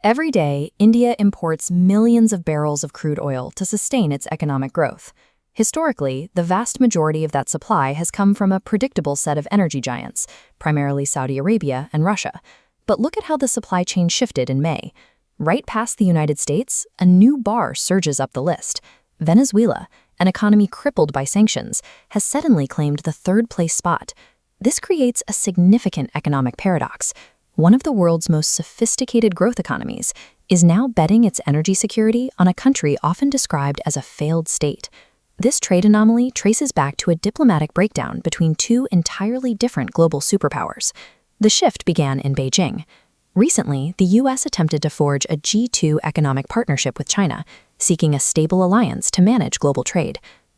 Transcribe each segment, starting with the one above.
Every day, India imports millions of barrels of crude oil to sustain its economic growth. Historically, the vast majority of that supply has come from a predictable set of energy giants, primarily Saudi Arabia and Russia. But look at how the supply chain shifted in May. Right past the United States, a new bar surges up the list. Venezuela, an economy crippled by sanctions, has suddenly claimed the third-place spot. This creates a significant economic paradox. One of the world's most sophisticated growth economies is now betting its energy security on a country often described as a failed state. This trade anomaly traces back to a diplomatic breakdown between two entirely different global superpowers. The shift began in Beijing. Recently, the U.S. attempted to forge a G2 economic partnership with China, seeking a stable alliance to manage global trade.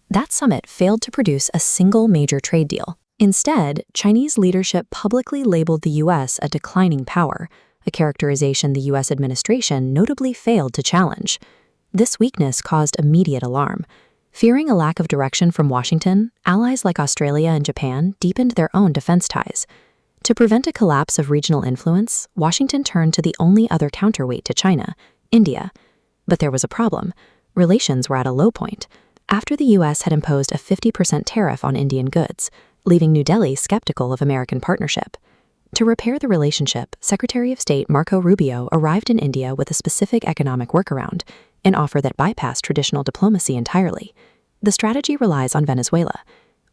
That summit failed to produce a single major trade deal. Instead, Chinese leadership publicly labeled the U.S. a declining power, a characterization the U.S. administration notably failed to challenge. This weakness caused immediate alarm. Fearing a lack of direction from Washington, allies like Australia and Japan deepened their own defense ties. To prevent a collapse of regional influence, Washington turned to the only other counterweight to China, India. But there was a problem. Relations were at a low point. After the U.S. had imposed a 50% tariff on Indian goods, leaving New Delhi skeptical of American partnership. To repair the relationship, Secretary of State Marco Rubio arrived in India with a specific economic workaround, an offer that bypassed traditional diplomacy entirely. The strategy relies on Venezuela.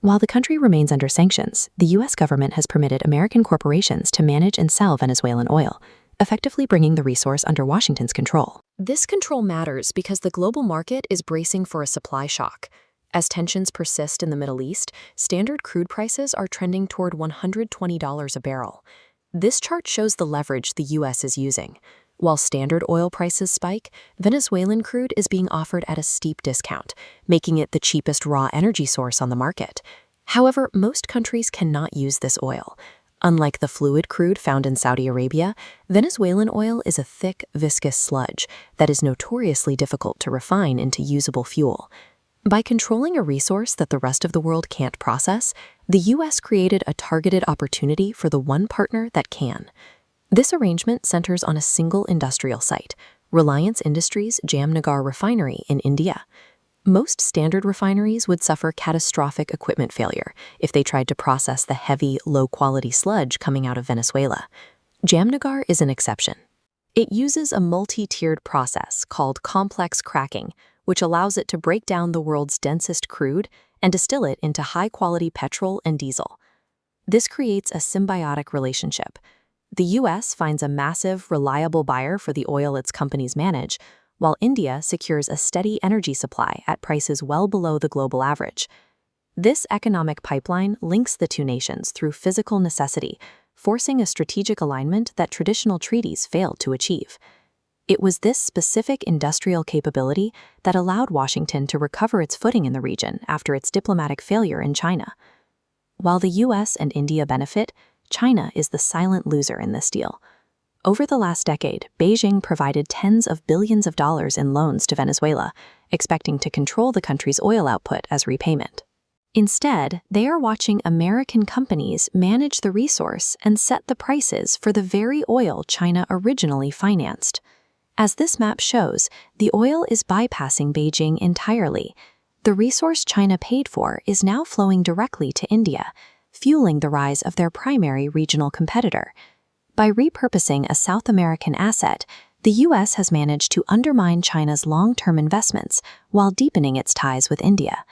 While the country remains under sanctions, the U.S. government has permitted American corporations to manage and sell Venezuelan oil, effectively bringing the resource under Washington's control. This control matters because the global market is bracing for a supply shock. As tensions persist in the Middle East, standard crude prices are trending toward $120 a barrel. This chart shows the leverage the U.S. is using. While standard oil prices spike, Venezuelan crude is being offered at a steep discount, making it the cheapest raw energy source on the market. However, most countries cannot use this oil. Unlike the fluid crude found in Saudi Arabia, Venezuelan oil is a thick, viscous sludge that is notoriously difficult to refine into usable fuel. By controlling a resource that the rest of the world can't process, the U.S. created a targeted opportunity for the one partner that can. This arrangement centers on a single industrial site, Reliance Industries' Jamnagar refinery in India. Most standard refineries would suffer catastrophic equipment failure if they tried to process the heavy, low-quality sludge coming out of Venezuela. Jamnagar is an exception. It uses a multi-tiered process called complex cracking, which allows it to break down the world's densest crude and distill it into high-quality petrol and diesel. This creates a symbiotic relationship. The U.S. finds a massive, reliable buyer for the oil its companies manage, while India secures a steady energy supply at prices well below the global average. This economic pipeline links the two nations through physical necessity, forcing a strategic alignment that traditional treaties failed to achieve. It was this specific industrial capability that allowed Washington to recover its footing in the region after its diplomatic failure in China. While the U.S. and India benefit, China is the silent loser in this deal. Over the last decade, Beijing provided tens of billions of dollars in loans to Venezuela, expecting to control the country's oil output as repayment. Instead, they are watching American companies manage the resource and set the prices for the very oil China originally financed. As this map shows, the oil is bypassing Beijing entirely. The resource China paid for is now flowing directly to India, fueling the rise of their primary regional competitor. By repurposing a South American asset, the U.S. has managed to undermine China's long-term investments while deepening its ties with India.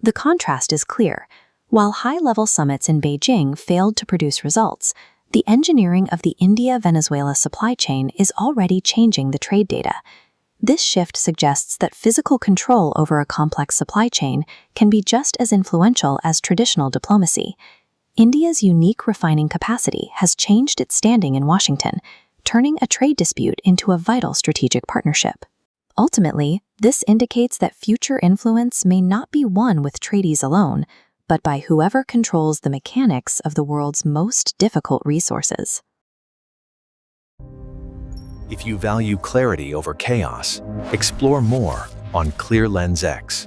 The contrast is clear. While high-level summits in Beijing failed to produce results, the engineering of the India-Venezuela supply chain is already changing the trade data. This shift suggests that physical control over a complex supply chain can be just as influential as traditional diplomacy. India's unique refining capacity has changed its standing in Washington, turning a trade dispute into a vital strategic partnership. Ultimately, this indicates that future influence may not be won with treaties alone, but by whoever controls the mechanics of the world's most difficult resources. If you value clarity over chaos, explore more on Clear Lens X.